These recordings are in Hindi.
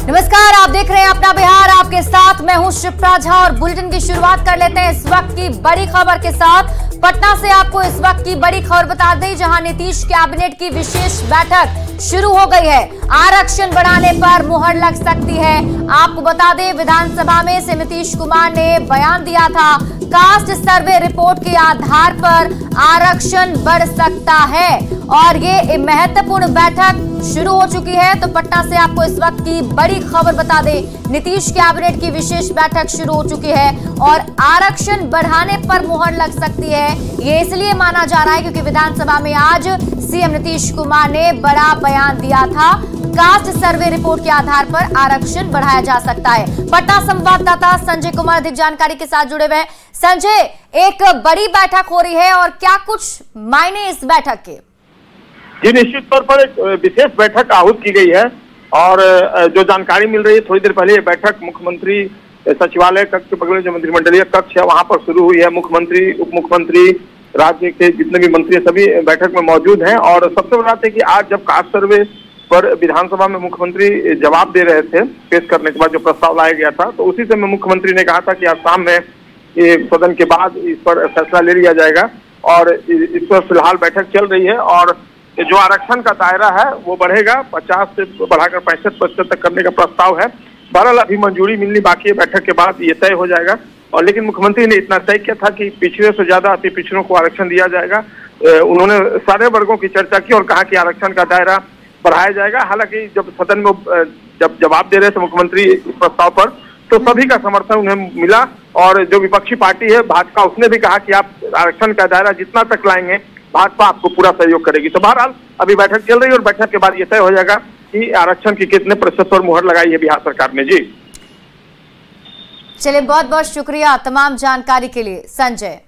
नमस्कार, आप देख रहे हैं अपना बिहार। आपके साथ मैं हूं शिप्रा झा और बुलेटिन की शुरुआत कर लेते हैं इस वक्त की बड़ी खबर के साथ। पटना से आपको इस वक्त की बड़ी खबर बता दें, जहां नीतीश कैबिनेट की विशेष बैठक शुरू हो गई है। आरक्षण बढ़ाने पर मुहर लग सकती है। आपको बता दें, विधानसभा में से नीतीश कुमार ने बयान दिया था, कास्ट सर्वे रिपोर्ट के आधार पर आरक्षण बढ़ सकता है और ये महत्वपूर्ण बैठक शुरू हो चुकी है। तो पटना से आपको इस वक्त की बड़ी खबर बता दें, नीतीश कैबिनेट की विशेष बैठक शुरू हो चुकी है और आरक्षण बढ़ाने पर मुहर लग सकती है। ये इसलिए माना जा रहा है क्योंकि विधानसभा में आज सीएम नीतीश कुमार ने बड़ा बयान दिया था, कास्ट सर्वे रिपोर्ट के आधार पर आरक्षण बढ़ाया जा सकता है। पटना संवाददाता संजय कुमार अधिक जानकारी के साथ जुड़े हुए हैं। संजय, एक बड़ी बैठक हो रही है और क्या कुछ मायने इस बैठक के? जी, निश्चित तौर पर एक विशेष बैठक आहूत की गई है और जो जानकारी मिल रही है, थोड़ी देर पहले ये बैठक मुख्यमंत्री सचिवालय कक्ष के बगल में जो मंत्रिमंडलीय कक्ष है वहां पर शुरू हुई है। मुख्यमंत्री, उप मुख्यमंत्री, राज्य के जितने भी मंत्री सभी बैठक में मौजूद हैं। और सबसे बड़ा बात है कि आज जब कास्ट सर्वे पर विधानसभा में मुख्यमंत्री जवाब दे रहे थे, पेश करने के बाद जो प्रस्ताव लाया गया था, तो उसी समय मुख्यमंत्री ने कहा था कि आज शाम में ये सदन के बाद इस पर फैसला ले लिया जाएगा और इस पर फिलहाल बैठक चल रही है। और जो आरक्षण का दायरा है वो बढ़ेगा, 50 से बढ़ाकर 65% तक करने का प्रस्ताव है। बहरहाल अभी मंजूरी मिलनी बाकी है, बैठक के बाद ये तय हो जाएगा। और लेकिन मुख्यमंत्री ने इतना तय किया था कि पिछड़े से ज्यादा अति पिछड़ों को आरक्षण दिया जाएगा। उन्होंने सारे वर्गों की चर्चा की और कहा कि आरक्षण का दायरा बढ़ाया जाएगा। हालांकि जब सदन में जब जवाब दे रहे थे मुख्यमंत्री इस प्रस्ताव पर, तो सभी का समर्थन उन्हें मिला और जो विपक्षी पार्टी है भाजपा, उसने भी कहा कि आप आरक्षण का दायरा जितना तक लाएंगे भाजपा आपको पूरा सहयोग करेगी। तो बहरहाल अभी बैठक चल रही है और बैठक के बाद ये तय हो जाएगा कि आरक्षण की कितने प्रतिशत पर मुहर लगाई है बिहार सरकार ने। जी चलिए, बहुत बहुत शुक्रिया तमाम जानकारी के लिए संजय।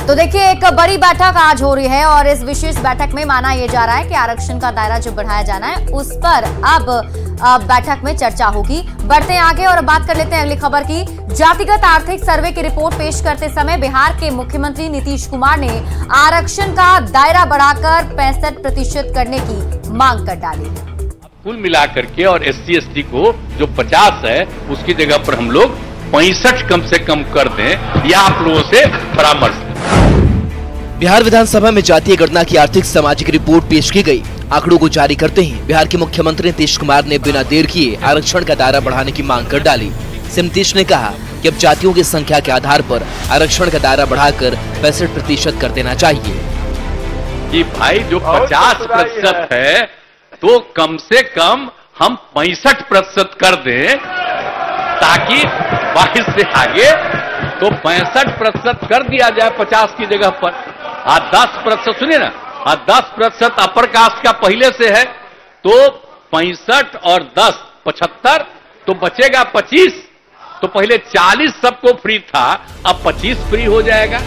तो देखिए, एक बड़ी बैठक आज हो रही है और इस विशेष बैठक में माना यह जा रहा है कि आरक्षण का दायरा जो बढ़ाया जाना है उस पर अब बैठक में चर्चा होगी। बढ़ते हैं आगे और बात कर लेते हैं अगली खबर की। जातिगत आर्थिक सर्वे की रिपोर्ट पेश करते समय बिहार के मुख्यमंत्री नीतीश कुमार ने आरक्षण का दायरा बढ़ाकर 65% करने की मांग कर डाली। कुल मिलाकर के और SC ST को जो 50 है उसकी जगह पर हम लोग 65 कम से कम कर दें, यह आप लोगों से परामर्श। बिहार विधानसभा में जातीय गणना की आर्थिक सामाजिक रिपोर्ट पेश की गई। आंकड़ों को जारी करते ही बिहार के मुख्यमंत्री नीतीश कुमार ने बिना देर किए आरक्षण का दायरा बढ़ाने की मांग कर डाली। सीएम नीतीश ने कहा कि अब जातियों की संख्या के आधार पर आरक्षण का दायरा बढ़ाकर 65% कर देना चाहिए। कि भाई जो 50% है तो कम से कम हम 65% कर दें, ताकि 22 से आगे तो 65% कर दिया जाए 50 की जगह पर। 10% सुनिए ना, 10% अपर कास्ट का पहले से है तो 65 और 10 75, तो बचेगा 25। तो पहले 40 सबको फ्री था, अब 25 फ्री हो जाएगा।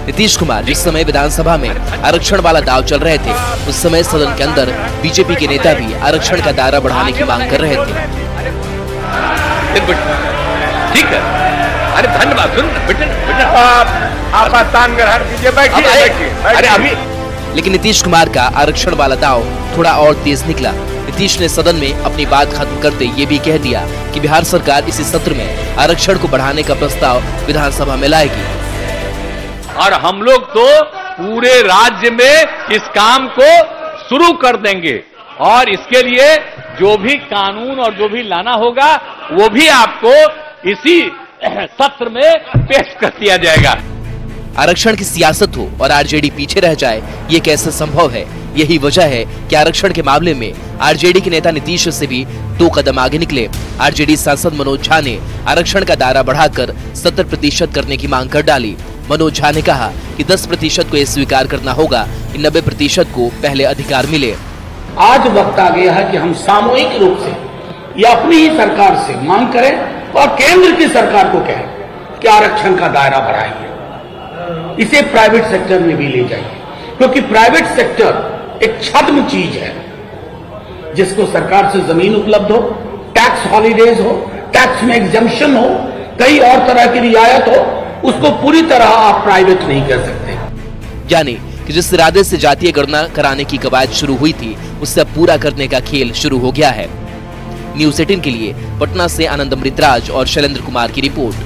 नीतीश कुमार जिस समय विधानसभा में आरक्षण वाला दाव चल रहे थे, उस समय सदन के अंदर बीजेपी के नेता भी आरक्षण का दायरा बढ़ाने की मांग कर रहे थे। ठीक है, अरे धन्यवाद। सुन बेटे आप स्थान ग्रहण कीजिए, बैठिए। अरे अभी लेकिन नीतीश कुमार का आरक्षण वाला दाव थोड़ा और तेज निकला। नीतीश ने सदन में अपनी बात खत्म करते ये भी कह दिया कि बिहार सरकार इसी सत्र में आरक्षण को बढ़ाने का प्रस्ताव विधानसभा में लाएगी और हम लोग तो पूरे राज्य में इस काम को शुरू कर देंगे और इसके लिए जो भी कानून और जो भी लाना होगा वो भी आपको इसी सत्र में पेश कर दिया जाएगा। आरक्षण की सियासत हो और आरजेडी पीछे रह जाए, ये कैसे संभव है? यही वजह है कि आरक्षण के मामले में आरजेडी के नेता नीतीश से भी 2 कदम आगे निकले। आरजेडी सांसद मनोज झा ने आरक्षण का दायरा बढ़ाकर 70% करने की मांग कर डाली। मनोज झा ने कहा कि 10% को यह स्वीकार करना होगा कि 90% को पहले अधिकार मिले। आज वक्त आ गया है कि हम सामूहिक रूप से या अपनी ही सरकार से मांग करें और केंद्र की सरकार को कहें कि आरक्षण का दायरा बढ़ाइए, इसे प्राइवेट सेक्टर में भी ले जाइए, क्योंकि प्राइवेट सेक्टर एक छद्म चीज है जिसको सरकार से जमीन उपलब्ध हो, टैक्स हॉलीडेज हो, टैक्स में एग्जम्पशन हो, कई और तरह की रियायत हो, उसको पूरी तरह आप प्राइवेट नहीं कर सकते। यानी कि जिस इरादे से जातीय गणना कराने की कवायद शुरू हुई थी उससे अब पूरा करने का खेल शुरू हो गया है। न्यूज़ 18 के लिए पटना से आनंद अमृतराज और शैलेंद्र कुमार की रिपोर्ट।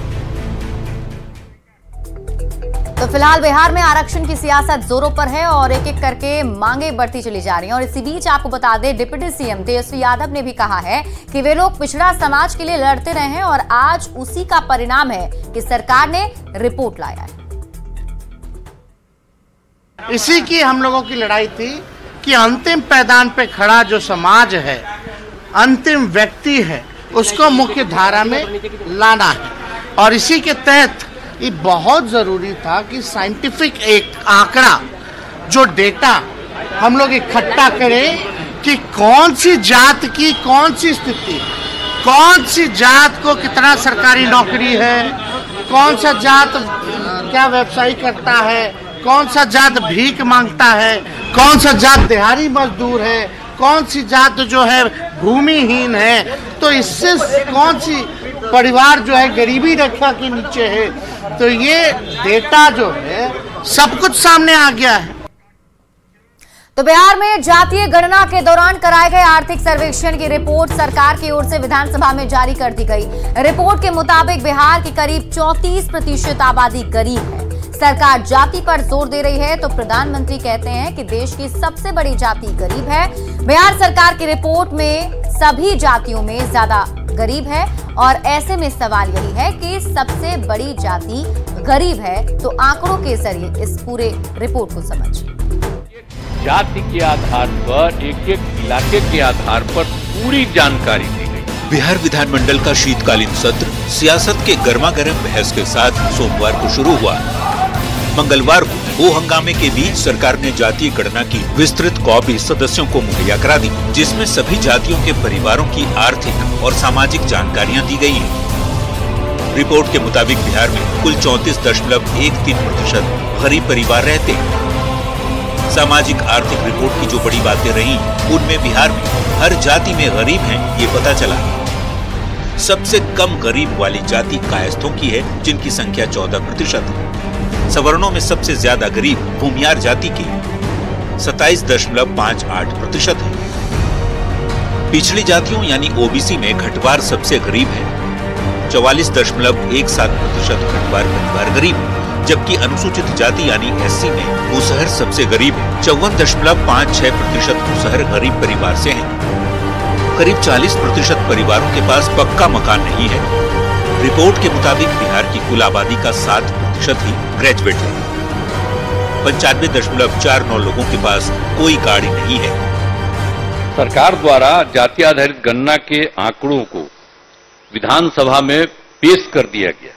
तो फिलहाल बिहार में आरक्षण की सियासत जोरों पर है और एक एक करके मांगे बढ़ती चली जा रही हैं। और इसी बीच आपको बता दें, डिप्टी सीएम तेजस्वी यादव ने भी कहा है कि वे लोग पिछड़ा समाज के लिए लड़ते रहे हैं और आज उसी का परिणाम है कि सरकार ने रिपोर्ट लाया है। इसी की हम लोगों की लड़ाई थी कि अंतिम पैदान पे खड़ा जो समाज है, अंतिम व्यक्ति है, उसको मुख्य धारा में लाना है। और इसी के तहत ये बहुत जरूरी था कि साइंटिफिक एक आंकड़ा, जो डेटा हम लोग इकट्ठा करें कि कौन सी जात की कौन सी स्थिति, कौन सी जात को कितना सरकारी नौकरी है, कौन सा जात क्या व्यवसाय करता है, कौन सा जात भीख मांगता है, कौन सा जात दिहाड़ी मजदूर है, कौन सी जात जो है भूमिहीन है, तो इससे कौन सी परिवार जो है गरीबी रेखा के नीचे है। तो ये डेटा जो है सब कुछ सामने आ गया है। तो बिहार में जातीय गणना के दौरान कराए गए आर्थिक सर्वेक्षण की रिपोर्ट सरकार की ओर से विधानसभा में जारी कर दी गई। रिपोर्ट के मुताबिक बिहार की करीब 34% आबादी गरीब है। सरकार जाति पर जोर दे रही है तो प्रधानमंत्री कहते हैं कि देश की सबसे बड़ी जाति गरीब है। बिहार सरकार की रिपोर्ट में सभी जातियों में ज्यादा गरीब है और ऐसे में सवाल यही है कि सबसे बड़ी जाति गरीब है। तो आंकड़ों के जरिए इस पूरे रिपोर्ट को समझिए। जाति के आधार पर, एक एक इलाके के आधार पर पूरी जानकारी दी गई। बिहार विधानमंडल का शीतकालीन सत्र सियासत के गर्मागर्म बहस के साथ सोमवार को शुरू हुआ। मंगलवार को हो हंगामे के बीच सरकार ने जातीय गणना की विस्तृत कॉपी सदस्यों को मुहैया करा दी, जिसमें सभी जातियों के परिवारों की आर्थिक और सामाजिक जानकारियां दी गई हैं। रिपोर्ट के मुताबिक बिहार में कुल 34.13% गरीब परिवार रहते हैं। सामाजिक आर्थिक रिपोर्ट की जो बड़ी बातें रही, उनमें बिहार में हर जाति में गरीब हैं ये पता चला। सबसे कम गरीब वाली जाति कायस्थों की है, जिनकी संख्या 14% है। सवर्णों में सबसे ज्यादा गरीब भूमियार जाति की 27.58% है। पिछड़ी जातियों यानी ओबीसी में घटवार सबसे गरीब है। 44.17% घटवार परिवार गरीब है, जबकि अनुसूचित जाति यानी एससी में मुसहर सबसे गरीब है। 54.56% मुसहर गरीब परिवार से हैं। करीब 40% परिवारों के पास पक्का मकान नहीं है। रिपोर्ट के मुताबिक बिहार की कुल आबादी का 7% ही ग्रेजुएट है। 95.49 लोगों के पास कोई गाड़ी नहीं है। सरकार द्वारा जाति आधारित गणना के आंकड़ों को विधानसभा में पेश कर दिया गया।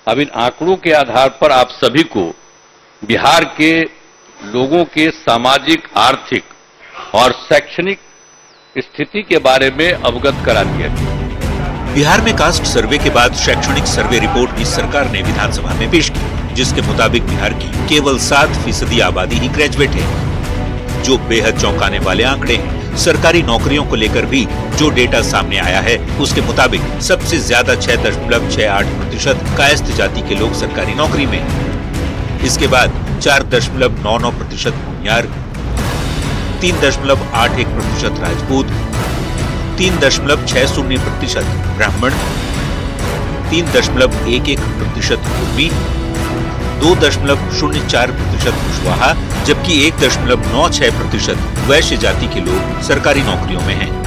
अब इन आंकड़ों के आधार पर आप सभी को बिहार के लोगों के सामाजिक, आर्थिक और शैक्षणिक स्थिति के बारे में अवगत करा दिया गया। बिहार में कास्ट सर्वे के बाद शैक्षणिक सर्वे रिपोर्ट भी सरकार ने विधानसभा में पेश की, जिसके मुताबिक बिहार की केवल 7% आबादी ही ग्रेजुएट है, जो बेहद चौंकाने वाले आंकड़े हैं। सरकारी नौकरियों को लेकर भी जो डेटा सामने आया है, उसके मुताबिक सबसे ज्यादा 6.68% कायस्थ जाति के लोग सरकारी नौकरी में। इसके बाद 4.99% भूमियार, 3.81% राजपूत, 3.60% ब्राह्मण, 3.11% कुर्मी, 2.04% कुशवाहा, जबकि 1.96% वैश्य जाति के लोग सरकारी नौकरियों में हैं।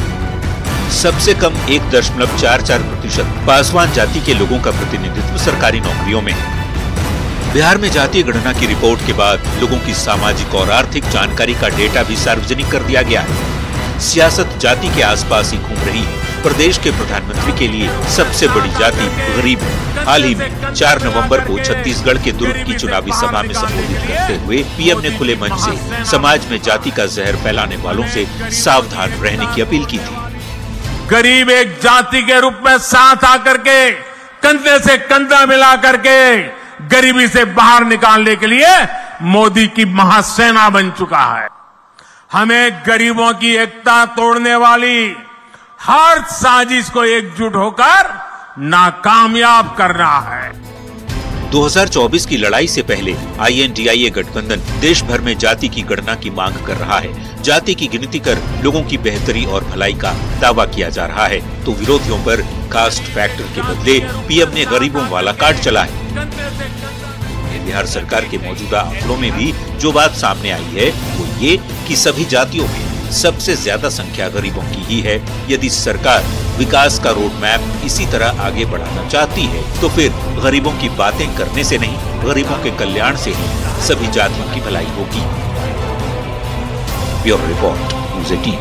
सबसे कम 1.44% पासवान जाति के लोगों का प्रतिनिधित्व सरकारी नौकरियों में है। बिहार में जातीय गणना की रिपोर्ट के बाद लोगों की सामाजिक और आर्थिक जानकारी का डेटा भी सार्वजनिक कर दिया गया है। सियासत जाति के आसपास ही घूम रही है। प्रदेश के प्रधानमंत्री के लिए सबसे बड़ी जाति गरीब है। हाल ही में 4 नवंबर को छत्तीसगढ़ के दुर्ग की चुनावी सभा में संबोधित करते हुए पीएम ने खुले मंच से समाज में जाति का जहर फैलाने वालों से सावधान रहने की अपील की थी। गरीब एक जाति के रूप में साथ आकर के कंधे से कंधा मिला करके गरीबी से बाहर निकालने के लिए मोदी की महासेना बन चुका है। हमें गरीबों की एकता तोड़ने वाली हर साजिश को एकजुट होकर नाकामयाब करना है। 2024 की लड़ाई से पहले INDIA गठबंधन देश भर में जाति की गणना की मांग कर रहा है। जाति की गिनती कर लोगों की बेहतरी और भलाई का दावा किया जा रहा है, तो विरोधियों पर कास्ट फैक्टर के बदले PM ने गरीबों वाला कार्ड चला है। बिहार सरकार के मौजूदा आंकड़ों में भी जो बात सामने आई है वो ये कि सभी जातियों में सबसे ज्यादा संख्या गरीबों की ही है। यदि सरकार विकास का रोड मैप इसी तरह आगे बढ़ाना चाहती है तो फिर गरीबों की बातें करने से नहीं, गरीबों के कल्याण से ही सभी जातियों की भलाई होगी। Bureau report, news 18।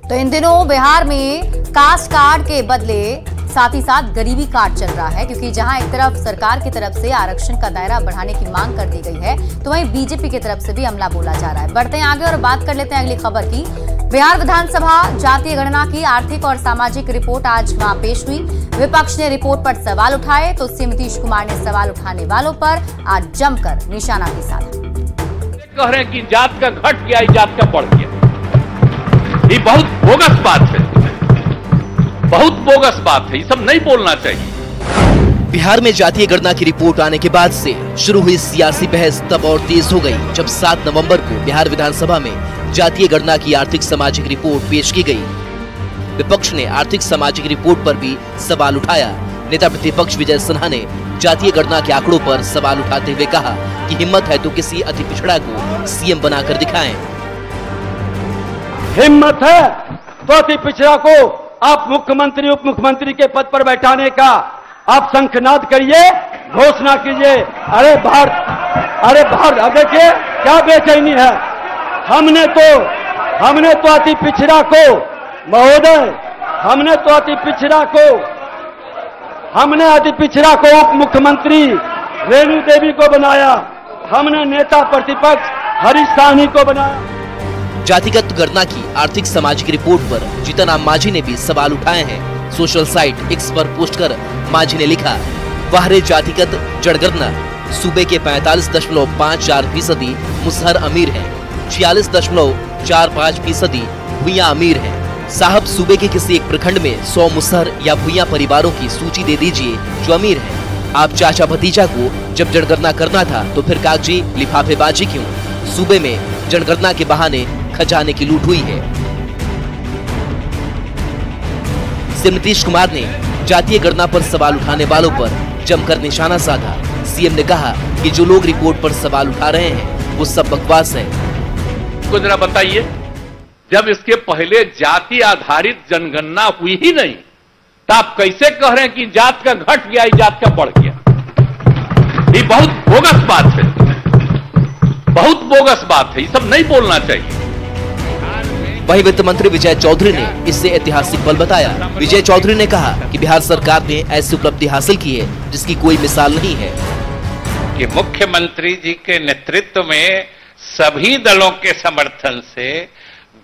तो इन दिनों बिहार में कास्ट कार्ड के बदले साथ ही साथ गरीबी कार्ड चल रहा है, क्योंकि जहां एक तरफ सरकार की तरफ से आरक्षण का दायरा बढ़ाने की मांग कर दी गई है, तो वहीं बीजेपी की तरफ से भी हमला बोला जा रहा है। बढ़ते हैं आगे और बात कर लेते हैं अगली खबर की। बिहार विधानसभा जातीय गणना की आर्थिक और सामाजिक रिपोर्ट आज वहां पेश हुई। विपक्ष ने रिपोर्ट पर सवाल उठाए तो सीएम नीतीश कुमार ने सवाल उठाने वालों पर आज जमकर निशाना भी साधा। कह रहे हैं कि जात का घट गया, जात का बढ़ गया, ये बहुत बोगस बात है, बहुत बोगस बात है, ये सब नहीं बोलना चाहिए। बिहार में जातीय गणना की रिपोर्ट आने के बाद से शुरू हुई सियासी बहस तब और तेज हो गई जब 7 नवंबर को बिहार विधानसभा में जातीय गणना की आर्थिक सामाजिक रिपोर्ट पेश की गई। विपक्ष ने आर्थिक सामाजिक रिपोर्ट पर भी सवाल उठाया। नेता प्रतिपक्ष विजय सिन्हा ने जातीय गणना के आंकड़ों पर सवाल उठाते हुए कहा कि हिम्मत है तो किसी अति पिछड़ा को सीएम बनाकर दिखाएं। हिम्मत है तो अति पिछड़ा को आप मुख्यमंत्री उप मुख्यमंत्री के पद पर बैठाने का आप शंखनाद करिए, घोषणा कीजिए। अरे बाहर, अब देखिए क्या बेचैनी है। हमने तो अति पिछड़ा को महोदय, हमने अति पिछड़ा को उप मुख्यमंत्री रेणु देवी को बनाया, हमने नेता प्रतिपक्ष हरीश साहनी को बनाया। जातिगत गणना की आर्थिक सामाजिक रिपोर्ट पर जीतनराम मांझी ने भी सवाल उठाए हैं। सोशल साइट X पर पोस्ट कर मांझी ने लिखा, वाहरे जातिगत जनगणना सूबे के 45.54% मुसहर अमीर हैं, 46.45% भुइयां अमीर हैं। साहब सूबे के किसी एक प्रखंड में 100 मुसहर या भुइयां परिवारों की सूची दे दीजिए जो अमीर हैं। आप चाचा भतीजा को जब जनगणना करना था तो फिर कागजी लिफाफेबाजी क्यों? सूबे में जनगणना के बहाने खजाने की लूट हुई है। सीएम नीतीश कुमार ने जातीय गणना पर सवाल उठाने वालों पर जमकर निशाना साधा। सीएम ने कहा कि जो लोग रिपोर्ट पर सवाल उठा रहे हैं वो सब बकवास है। को जरा बताइए, जब इसके पहले जाति आधारित जनगणना हुई ही नहीं तो आप कैसे कह रहे हैं कि जात का घट गया, जात का बढ़ गया? ये बहुत बोगस बात है, बहुत बोगस बात है, ये सब नहीं बोलना चाहिए। वहीं वित्त मंत्री विजय चौधरी ने इसे ऐतिहासिक पल बताया। विजय चौधरी ने कहा कि बिहार सरकार ने ऐसी उपलब्धि हासिल की है जिसकी कोई मिसाल नहीं है। कि मुख्यमंत्री जी के नेतृत्व में सभी दलों के समर्थन से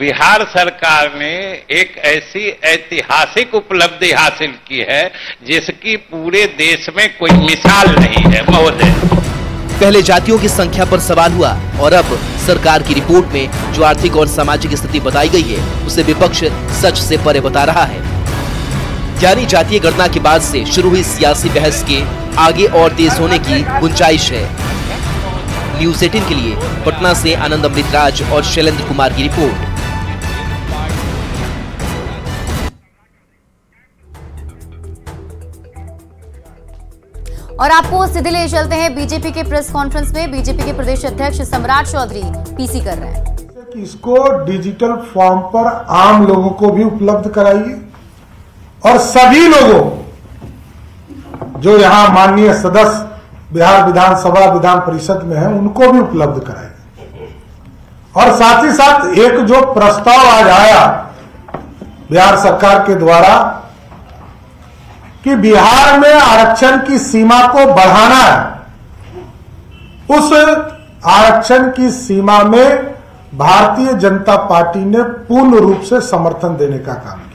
बिहार सरकार ने एक ऐसी ऐतिहासिक उपलब्धि हासिल की है जिसकी पूरे देश में कोई मिसाल नहीं है महोदय। पहले जातियों की संख्या पर सवाल हुआ और अब सरकार की रिपोर्ट में जो आर्थिक और सामाजिक स्थिति बताई गई है उसे विपक्ष सच से परे बता रहा है। यानी जातीय गणना के बाद से शुरू हुई सियासी बहस के आगे और तेज होने की गुंजाइश है। न्यूज़ 18 के लिए पटना से आनंद अमृतराज और शैलेंद्र कुमार की रिपोर्ट। और आपको सीधे ले चलते हैं बीजेपी के प्रेस कॉन्फ्रेंस में। बीजेपी के प्रदेश अध्यक्ष सम्राट चौधरी पीसी कर रहे हैं कि इसको डिजिटल फॉर्म पर आम लोगों को भी उपलब्ध कराइए और सभी लोगों जो यहां माननीय सदस्य बिहार विधानसभा विधान परिषद में है उनको भी उपलब्ध कराइए। और साथ ही साथ एक जो प्रस्ताव आज आया बिहार सरकार के द्वारा कि बिहार में आरक्षण की सीमा को बढ़ाना है, उस आरक्षण की सीमा में भारतीय जनता पार्टी ने पूर्ण रूप से समर्थन देने का काम किया।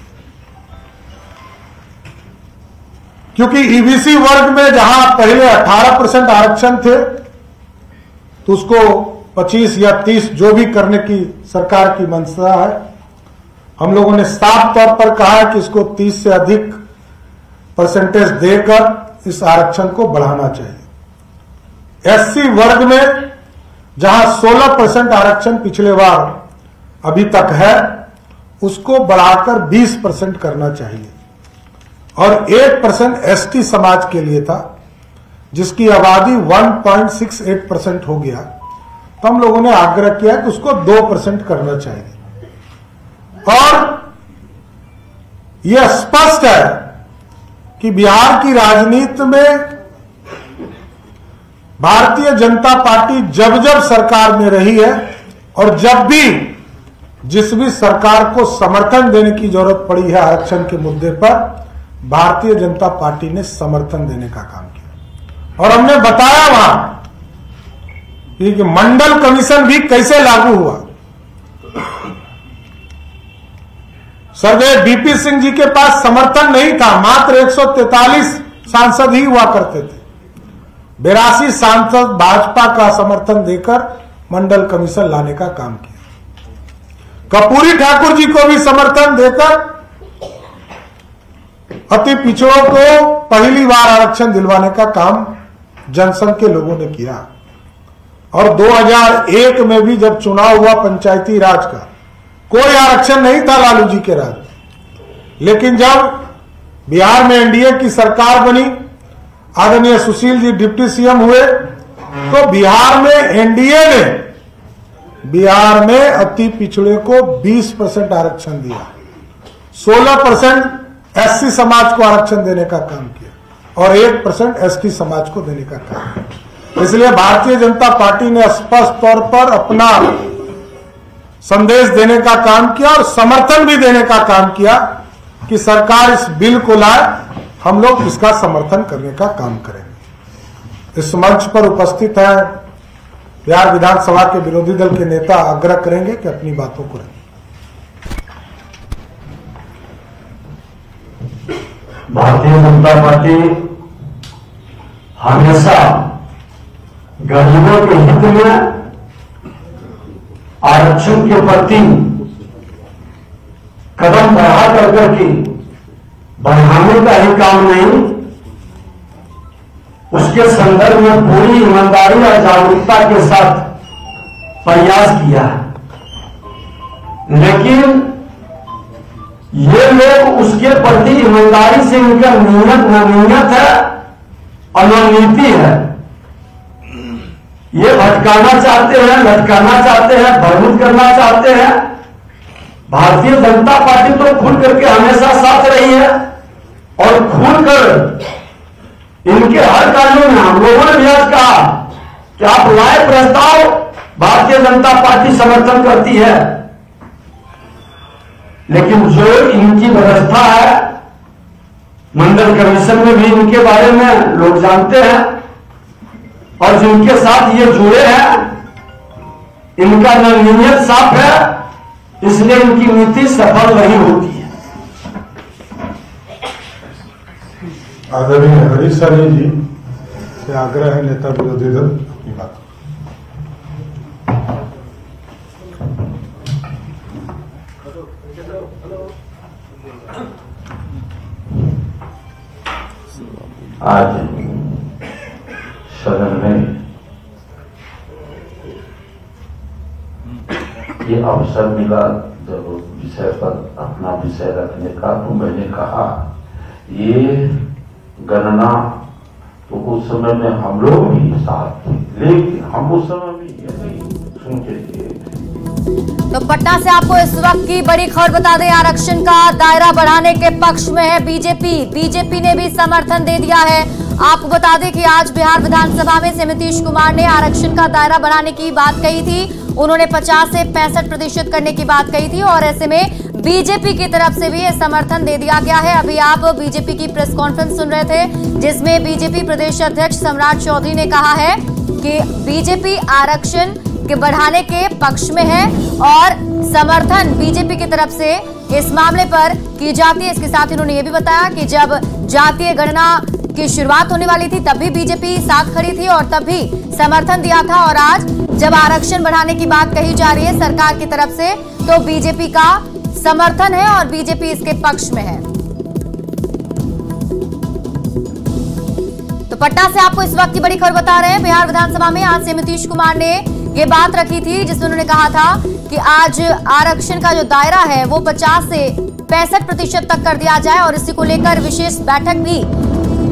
क्योंकि ईबीसी वर्ग में जहां पहले 18% आरक्षण थे तो उसको 25 या 30 जो भी करने की सरकार की मंशा है। हम लोगों ने साफ तौर पर कहा कि इसको 30 से अधिक परसेंटेज देकर इस आरक्षण को बढ़ाना चाहिए। एससी वर्ग में जहां 16% आरक्षण पिछले बार अभी तक है, उसको बढ़ाकर 20% करना चाहिए। और 1% एसटी समाज के लिए था, जिसकी आबादी 1.68% हो गया, तो हम लोगों ने आग्रह किया कि उसको 2% करना चाहिए। और यह स्पष्ट है कि बिहार की राजनीति में भारतीय जनता पार्टी जब जब सरकार में रही है और जब भी जिस भी सरकार को समर्थन देने की जरूरत पड़ी है आरक्षण के मुद्दे पर, भारतीय जनता पार्टी ने समर्थन देने का काम किया। और हमने बताया वहां कि मंडल कमीशन भी कैसे लागू हुआ। स्वर्गीय बीपी सिंह जी के पास समर्थन नहीं था, मात्र 143 सांसद ही हुआ करते थे। 82 सांसद भाजपा का समर्थन देकर मंडल कमीशन लाने का काम किया। कर्पूरी ठाकुर जी को भी समर्थन देकर अति पिछड़ों को पहली बार आरक्षण दिलवाने का काम जनसंघ के लोगों ने किया। और 2001 में भी जब चुनाव हुआ पंचायती राज का, कोई आरक्षण नहीं था लालू जी के राज में। लेकिन जब बिहार में एनडीए की सरकार बनी, आदरणीय सुशील जी डिप्टी सीएम हुए, तो बिहार में एनडीए ने बिहार में अति पिछड़े को 20% आरक्षण दिया, 16% एससी समाज को आरक्षण देने का काम किया और 1% एसटी समाज को देने का काम किया। इसलिए भारतीय जनता पार्टी ने स्पष्ट तौर पर अपना संदेश देने का काम किया और समर्थन भी देने का काम किया कि सरकार इस बिल को लाए, हम लोग इसका समर्थन करने का काम करेंगे। इस मंच पर उपस्थित है बिहार विधानसभा के विरोधी दल के नेता, आग्रह करेंगे कि अपनी बातों को रखें। भारतीय जनता पार्टी हमेशा गरीबों के हित में आरक्षण के प्रति कदम बढ़ा करके बढ़ाने का ही काम नहीं, उसके संदर्भ में पूरी ईमानदारी और जागरूकता के साथ प्रयास किया है। लेकिन ये लोग उसके प्रति ईमानदारी से उनका नीयत है और नीति है, ये भटकाना चाहते हैं, लटकाना चाहते हैं, भ्रमित करना चाहते हैं। भारतीय जनता पार्टी तो खुल करके हमेशा साथ रही है और खुलकर इनके हर कार्यों में हम लोगों ने भी आज कहा कि आप लाए प्रस्ताव, भारतीय जनता पार्टी समर्थन करती है। लेकिन जो इनकी व्यवस्था है, मंडल कमीशन में भी इनके बारे में लोग जानते हैं और जिनके साथ ये जुड़े हैं, इनका नीयत साफ है, इसलिए इनकी नीति सफल नहीं होती है। आदरणीय हरीश सानी जी से आग्रह है, नेता विरोधी दल अपनी बात। आज सदन में ये अवसर मिला जब विषय पर अपना विषय रखने का, तो मैंने कहा ये गणना तो उस समय में हम लोग भी साथ थे, लेकिन हम उस समय भी यही सोचे थे। तो पटना से आपको इस वक्त की बड़ी खबर बता दें, आरक्षण का दायरा बढ़ाने के पक्ष में है बीजेपी ने भी समर्थन दे दिया है। आपको बता दें कि आज बिहार विधानसभा में से नीतीश कुमार ने आरक्षण का दायरा बढ़ाने की बात कही थी। उन्होंने 50 से 65% करने की बात कही थी और ऐसे में बीजेपी की तरफ से भी ये समर्थन दे दिया गया है। अभी आप बीजेपी की प्रेस कॉन्फ्रेंस सुन रहे थे, जिसमें बीजेपी प्रदेश अध्यक्ष सम्राट चौधरी ने कहा है कि बीजेपी आरक्षण के बढ़ाने के पक्ष में है और समर्थन बीजेपी की तरफ से इस मामले पर की जाती है। इसके साथ ही उन्होंने ये भी बताया कि जब जातीय गणना की शुरुआत होने वाली थी तब भी बीजेपी साथ खड़ी थी और तब भी समर्थन दिया था, और आज जब आरक्षण बढ़ाने की बात कही जा रही है सरकार की तरफ से, तो बीजेपी का समर्थन है और बीजेपी इसके पक्ष में है। पटना से आपको इस वक्त की बड़ी खबर बता रहे हैं। बिहार विधानसभा में आज सीएम नीतीश कुमार ने ये बात रखी थी, जिसमें उन्होंने कहा था कि आज आरक्षण का जो दायरा है वो 50 से 65% तक कर दिया जाए और इसी को लेकर विशेष बैठक भी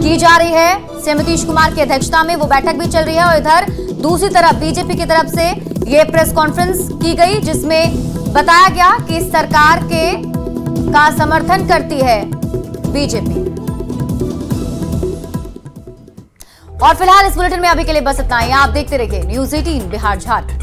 की जा रही है। सीएम नीतीश कुमार की अध्यक्षता में वो बैठक भी चल रही है और इधर दूसरी तरफ बीजेपी की तरफ से ये प्रेस कॉन्फ्रेंस की गई, जिसमें बताया गया कि इस सरकार का समर्थन करती है बीजेपी। और फिलहाल इस बुलेटिन में अभी के लिए बस इतना ही। आप देखते रहिए न्यूज़ 18 बिहार झारखंड।